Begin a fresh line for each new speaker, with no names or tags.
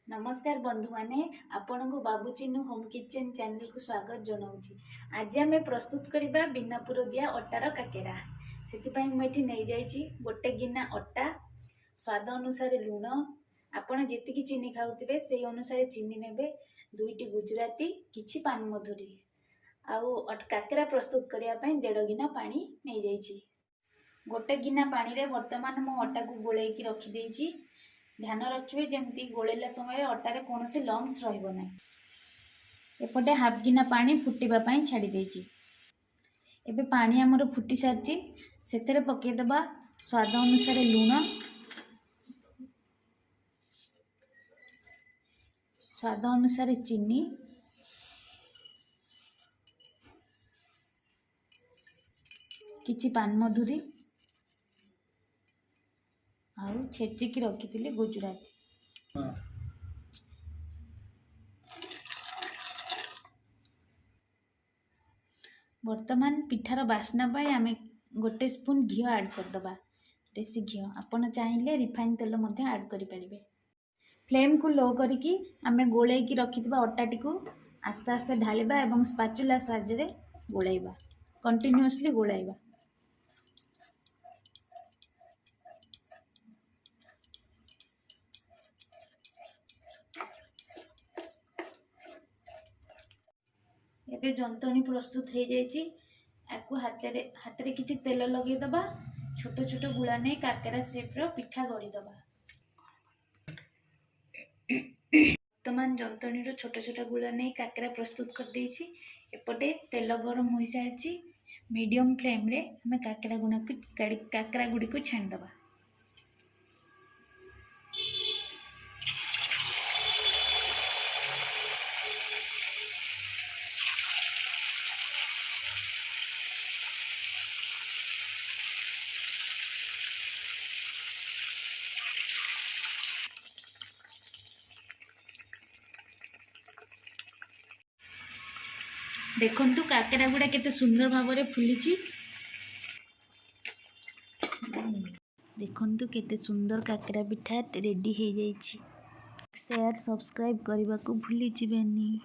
नमस्कार बंधु माने आपण को बाबू चिन्नू होम किचन चैनल को स्वागत जनाऊँगी। आज आम प्रस्तुत करवा बिना पुर दिया अटार काकेरा। से मुझे नहीं जाइए गोटे गिना अटा, स्वाद अनुसार लुण, आपण जी चीनी खाऊे से अनुसार चीनी ने, दुईटी गुजराती, किछि पान मधुरी आउ काकेरा प्रस्तुत करने 1.5 गिना पानी नहीं जाइए। गोटे गिना पानी रे वर्तमान मो अटा को गोलैकी रखिदे। ध्यान रखिए जमी गोलेला समय अटारे कौन से लम्स रही। एपटे हाफ गिना पानी फुटापी छाड़ी। एबे पानी आमर फुटी सारी से पकईदबा स्वाद अनुसार लुण, स्वाद अनुसार चीनी, किछि पान मधुरी आउ छेचिकी रखी गुजराती। वर्तमान पिठार बास्ना पाई आम गोटे स्पून घी ऐड करदबा, देसी घी। आपण चाहिए रिफाइन तेल ऐड करें। फ्लेम को लो करके आम गोलैकी रखिथिबा अटाटी को आस्ते आस्ते ढालिबा एवं स्पाचुला साहाय्य गोलैबा, कंटिन्यूअसली गोलैबा। एबे जंतनी प्रस्तुत हो जाइए। हाथ रे किछि तेल लगेदबा, छोट छोट गुला नहीं काकेरा शेप रो पिठा गढ़ीदबा। वर्तमान जंतनी रो छोट छोट गुला नहीं काकेरा प्रस्तुत कर देछि। एपटे तेल गरम हो सारी मीडियम फ्लेम रे हमें काकेरा गुड़ी को छाणीदबा। देखंतु काकेरा गुड़ा केते सुंदर भाव में फुली। देखंतु केते सुंदर काकेरा पिठा रेडी हो जाइए। शेयर सब्सक्राइब करने को भूली जिबेनी।